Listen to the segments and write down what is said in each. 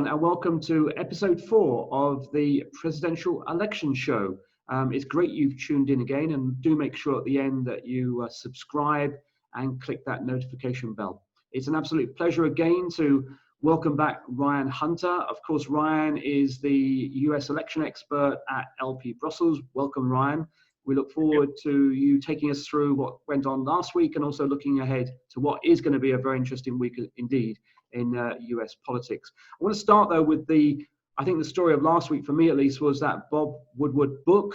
everyone, and welcome to episode 4 of the Presidential Election Show. It's great you've tuned in again, and do make sure at the end that you subscribe and click that notification bell. It's an absolute pleasure again to welcome back Ryan Hunter. Of course, Ryan is the US election expert at LP Brussels. Welcome, Ryan. We look forward to you taking us through what went on last week and also looking ahead to what is going to be a very interesting week indeed in US politics. I want to start though with I think the story of last week for me at least was that Bob Woodward book,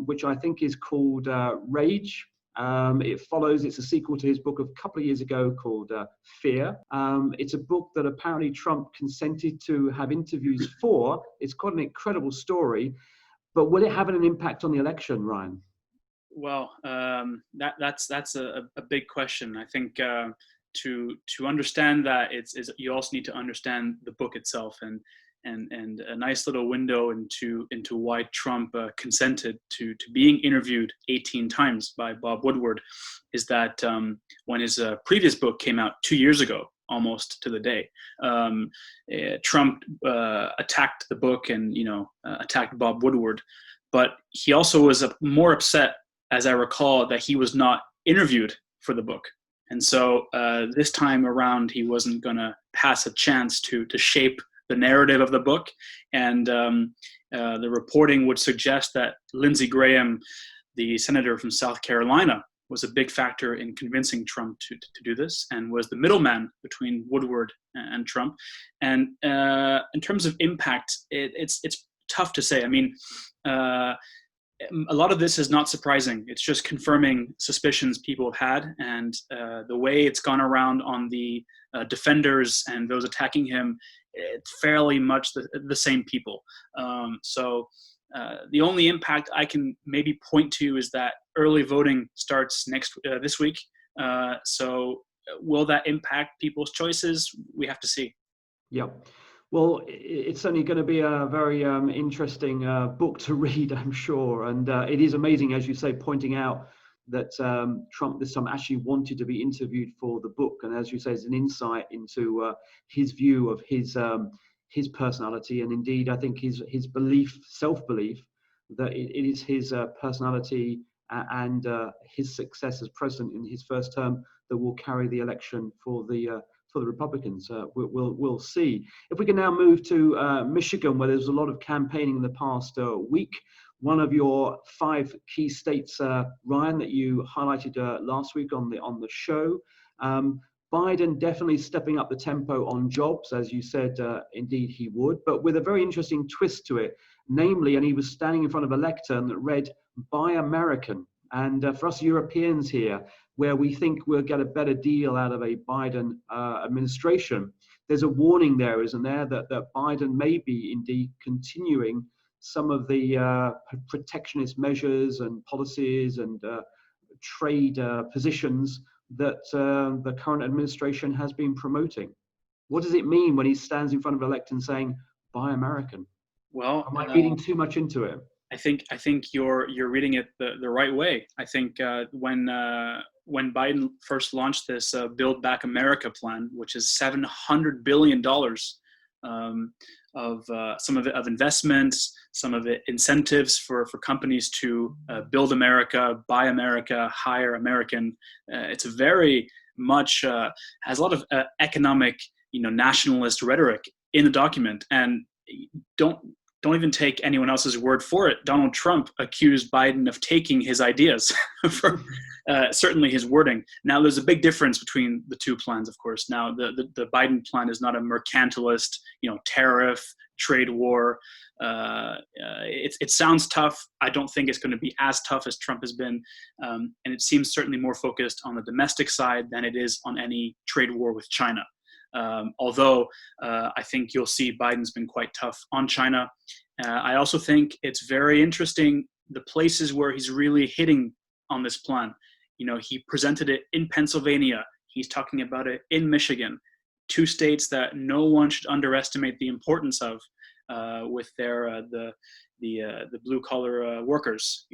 which I think is called Rage. It's a sequel to his book of a couple of years ago called Fear. It's a book that apparently Trump consented to have interviews for. It's quite an incredible story, but will it have an impact on the election, Ryan? Well, that's a big question. I think to understand that you also need to understand the book itself and a nice little window into why Trump consented to being interviewed 18 times by Bob Woodward is that when his previous book came out 2 years ago, almost to the day, Trump attacked the book and attacked Bob Woodward, but he also was more upset, as I recall, that he was not interviewed for the book. And so this time around, he wasn't going to pass a chance to shape the narrative of the book. And the reporting would suggest that Lindsey Graham, the senator from South Carolina, was a big factor in convincing Trump to do this and was the middleman between Woodward and Trump. And in terms of impact, it's tough to say. I mean, a lot of this is not surprising. It's just confirming suspicions people have had, and the way it's gone around on the defenders and those attacking him, it's fairly much the same people. So the only impact I can maybe point to is that early voting starts this week. So will that impact people's choices? We have to see. Yeah. Well, it's certainly going to be a very interesting book to read, I'm sure. And it is amazing, as you say, pointing out that Trump this time actually wanted to be interviewed for the book. And as you say, it's an insight into his view of his personality. And indeed, I think his self-belief, that it is his personality and his success as president in his first term that will carry the election for the Republicans. We'll see. If we can now move to Michigan, where there's a lot of campaigning in the past week. One of your 5 key states, Ryan, that you highlighted last week on the show. Biden definitely stepping up the tempo on jobs, as you said, indeed he would, but with a very interesting twist to it. Namely, and he was standing in front of a lectern that read, "Buy American." And for us Europeans here, where we think we'll get a better deal out of a Biden administration, there's a warning there, isn't there, that Biden may be indeed continuing some of the protectionist measures and policies and trade positions that the current administration has been promoting. What does it mean when he stands in front of a lectern saying, "Buy American"? Well, am I reading too much into it? I think you're reading it the right way. I think when Biden first launched this Build Back America plan, which is $700 billion of some of it of investments, some of it incentives for companies to build America, buy America, hire American. It's a very much has a lot of economic, nationalist rhetoric in the document, and don't even take anyone else's word for it. Donald Trump accused Biden of taking his ideas for certainly his wording. Now, there's a big difference between the two plans, of course. Now, the Biden plan is not a mercantilist, tariff, trade war. It sounds tough. I don't think it's going to be as tough as Trump has been. And it seems certainly more focused on the domestic side than it is on any trade war with China. Although I think you'll see Biden's been quite tough on China. I also think it's very interesting the places where he's really hitting on this plan. He presented it in Pennsylvania. He's talking about it in Michigan, 2 states that no one should underestimate the importance of with their the blue collar workers.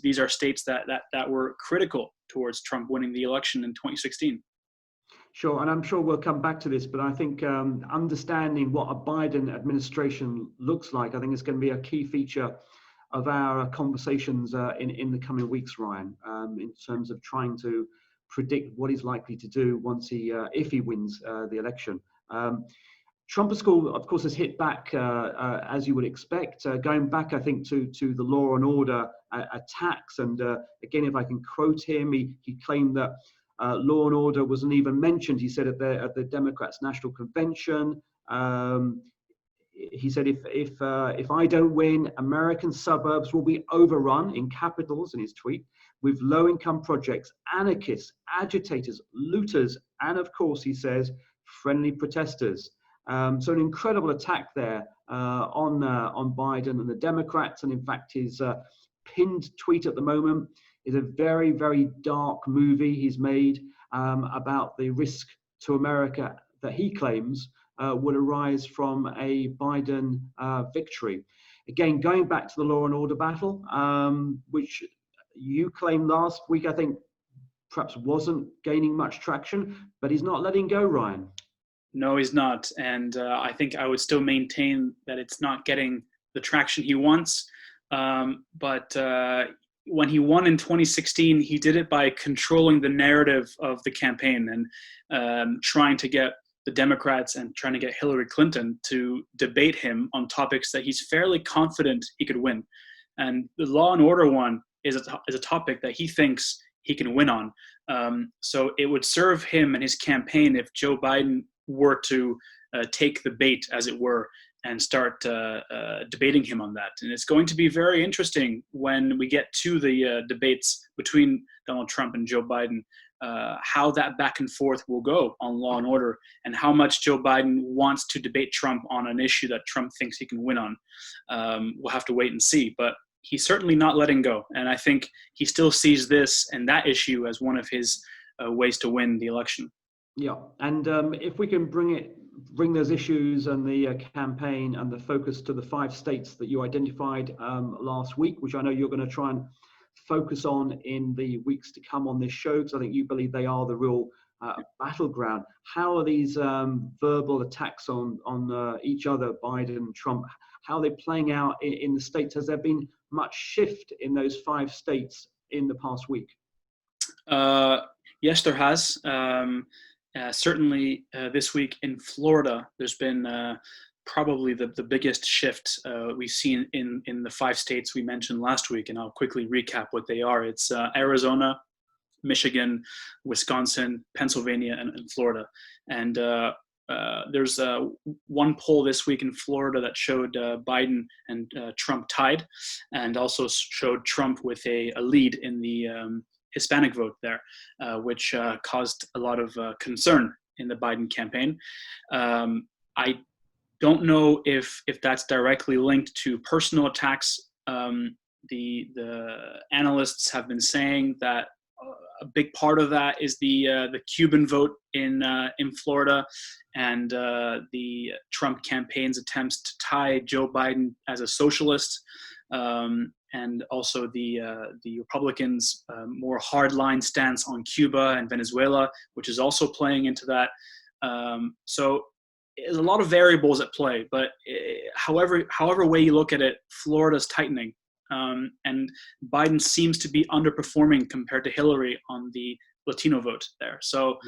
These are states that were critical towards Trump winning the election in 2016. Sure, and I'm sure we'll come back to this, but I think understanding what a Biden administration looks like, I think is going to be a key feature of our conversations in the coming weeks, Ryan, in terms of trying to predict what he's likely to do once if he wins the election. Trump, of course, has hit back as you would expect, going back, I think, to the law and order attacks. And again, if I can quote him, he claimed that law and order wasn't even mentioned. He said at the Democrats' National Convention, he said, if I don't win, American suburbs will be overrun, in capitals in his tweet, with low-income projects, anarchists, agitators, looters, and of course, he says, friendly protesters. So an incredible attack there on Biden and the Democrats. And in fact, his pinned tweet at the moment is a very, very dark movie he's made about the risk to America that he claims would arise from a Biden victory. Again, going back to the law and order battle, which you claimed last week, I think perhaps wasn't gaining much traction, but he's not letting go, Ryan. No, he's not. And I think I would still maintain that it's not getting the traction he wants. But when he won in 2016, he did it by controlling the narrative of the campaign and trying to get the Democrats and trying to get Hillary Clinton to debate him on topics that he's fairly confident he could win. And the law and order one is a topic that he thinks he can win on. So it would serve him and his campaign if Joe Biden were to take the bait, as it were, and start debating him on that. And it's going to be very interesting when we get to the debates between Donald Trump and Joe Biden, how that back and forth will go on law and order, and how much Joe Biden wants to debate Trump on an issue that Trump thinks he can win on. We'll have to wait and see. But he's certainly not letting go. And I think he still sees this and that issue as one of his ways to win the election. Yeah, and if we can bring those issues and the campaign and the focus to the 5 states that you identified last week, which I know you're going to try and focus on in the weeks to come on this show, because I think you believe they are the real battleground. How are these verbal attacks on each other, Biden and Trump, how are they playing out in the states? Has there been much shift in those 5 states in the past week? Yes, there has. Certainly this week in Florida, there's been probably the biggest shift we've seen in the 5 states we mentioned last week, and I'll quickly recap what they are. It's Arizona, Michigan, Wisconsin, Pennsylvania, and Florida. And there's one poll this week in Florida that showed Biden and Trump tied, and also showed Trump with a lead in the Hispanic vote there, which caused a lot of concern in the Biden campaign. I don't know if that's directly linked to personal attacks. The analysts have been saying that a big part of that is the Cuban vote in Florida, and the Trump campaign's attempts to tie Joe Biden as a socialist. And also the Republicans' more hardline stance on Cuba and Venezuela, which is also playing into that. So there's a lot of variables at play, but however way you look at it, Florida's tightening. And Biden seems to be underperforming compared to Hillary on the Latino vote there. So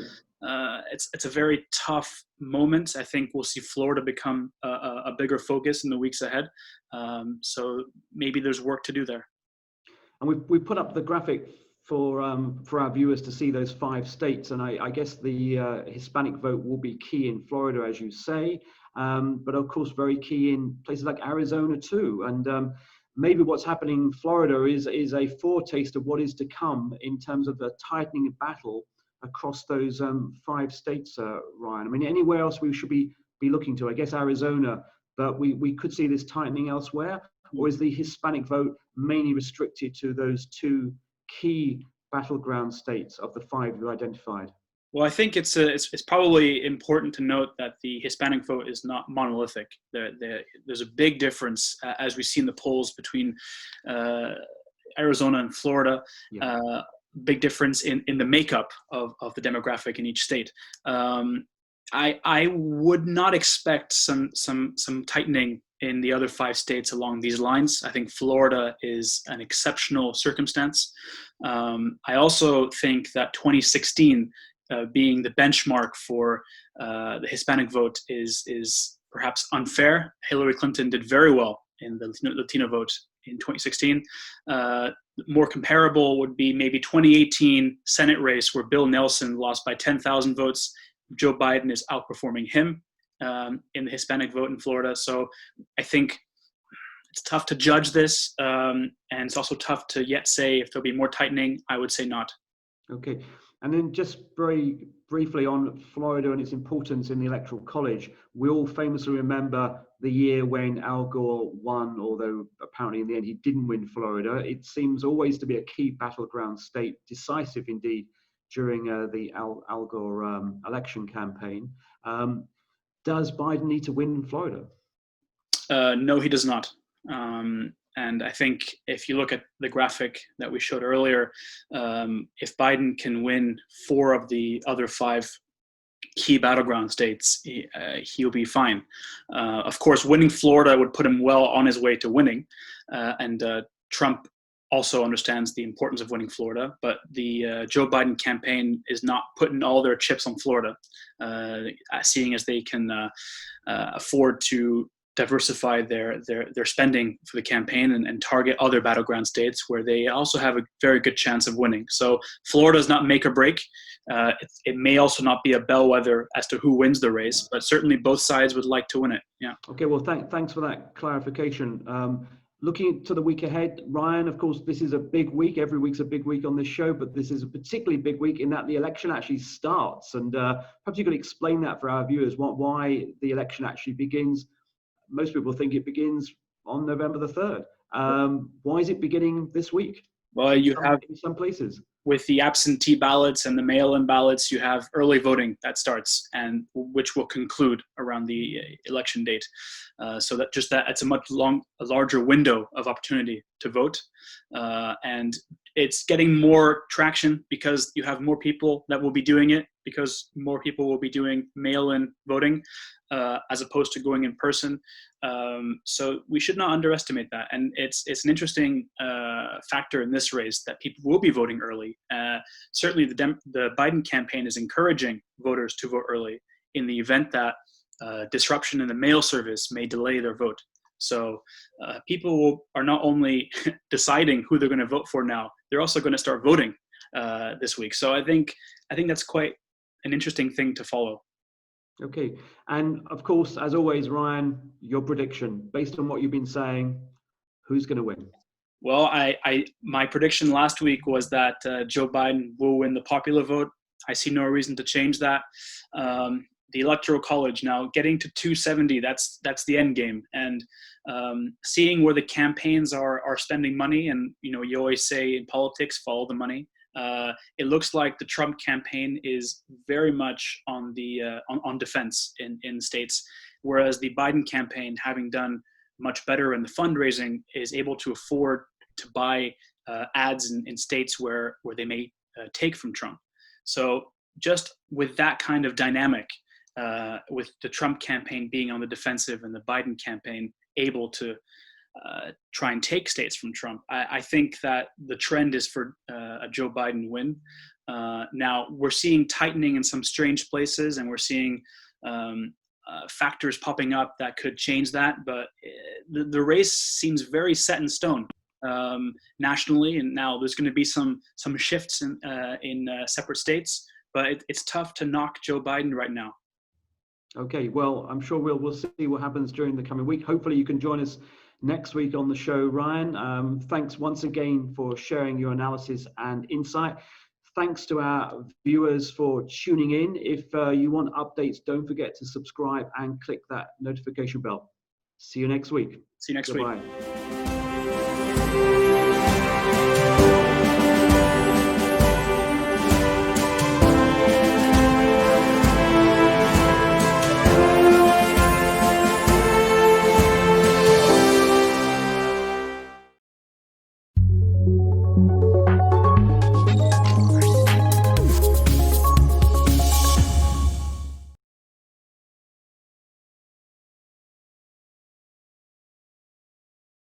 it's a very tough moment. I think we'll see Florida become a bigger focus in the weeks ahead. So maybe there's work to do there. And we put up the graphic for our viewers to see those 5 states. And I guess the Hispanic vote will be key in Florida, as you say, but of course very key in places like Arizona too. And maybe what's happening in Florida is a foretaste of what is to come in terms of the tightening battle across those 5 states, Ryan. I mean, anywhere else we should be looking to? I guess Arizona, but we could see this tightening elsewhere. Or is the Hispanic vote mainly restricted to those 2 key battleground states of the 5 you identified? Well, I think it's probably important to note that the Hispanic vote is not monolithic. There's a big difference, as we see in the polls, between Arizona and Florida. Yeah. big difference in the makeup of the demographic in each state. I would not expect some tightening in the other 5 states along these lines. I think Florida is an exceptional circumstance. I also think that 2016 being the benchmark for the Hispanic vote is perhaps unfair. Hillary Clinton did very well in the Latino vote in 2016. More comparable would be maybe 2018 Senate race where Bill Nelson lost by 10,000 votes. Joe Biden is outperforming him in the Hispanic vote in Florida. So I think it's tough to judge this, and it's also tough to yet say if there'll be more tightening. I would say not. Okay. And then just very briefly on Florida and its importance in the Electoral College, we all famously remember the year when Al Gore won, although apparently in the end he didn't win Florida. It seems always to be a key battleground state, decisive indeed, during the Al Gore election campaign. Does Biden need to win Florida? No, he does not. And I think if you look at the graphic that we showed earlier, if Biden can win 4 of the other 5 key battleground states, he'll be fine. Of course, winning Florida would put him well on his way to winning. And Trump also understands the importance of winning Florida, but the Joe Biden campaign is not putting all their chips on Florida, seeing as they can afford to diversify their spending for the campaign and target other battleground states where they also have a very good chance of winning. So Florida is not make or break. It may also not be a bellwether as to who wins the race, but certainly both sides would like to win it. Yeah. Okay. Well, thanks for that clarification. Looking to the week ahead, Ryan, of course, this is a big week. Every week's a big week on this show, but this is a particularly big week in that the election actually starts. And perhaps you could explain that for our viewers, why the election actually begins. Most people think it begins on November the 3rd. Why is it beginning this week? Well, you have in some places. With the absentee ballots and the mail-in ballots, you have early voting that starts, and which will conclude around the election date. So that it's a much larger window of opportunity to vote, and it's getting more traction because you have more people that will be doing it, because more people will be doing mail-in voting as opposed to going in person. So we should not underestimate that. And it's an interesting factor in this race that people will be voting early. Certainly the Biden campaign is encouraging voters to vote early in the event that disruption in the mail service may delay their vote. So people are not only deciding who they're going to vote for now, they're also going to start voting this week. So I think that's quite an interesting thing to follow. Okay. And of course, as always, Ryan, your prediction, based on what you've been saying, who's going to win? Well, my prediction last week was that Joe Biden will win the popular vote. I see no reason to change that. The Electoral College now getting to 270, that's the end game. And seeing where the campaigns are spending money, and you always say in politics, follow the money. It looks like the Trump campaign is very much on the on defense in states, whereas the Biden campaign, having done much better in the fundraising, is able to afford to buy ads in states where they may take from Trump. So just with that kind of dynamic, with the Trump campaign being on the defensive and the Biden campaign able to try and take states from Trump, I think that the trend is for a Joe Biden win. Now, we're seeing tightening in some strange places, and we're seeing factors popping up that could change that, but the race seems very set in stone nationally, and now there's going to be some shifts in separate states, but it's tough to knock Joe Biden right now. Okay, well, I'm sure we'll see what happens during the coming week. Hopefully you can join us next week on the show, Ryan. Thanks once again for sharing your analysis and insight. Thanks to our viewers for tuning in. If you want updates, don't forget to subscribe and click that notification bell. See you next week. See you next Goodbye. week.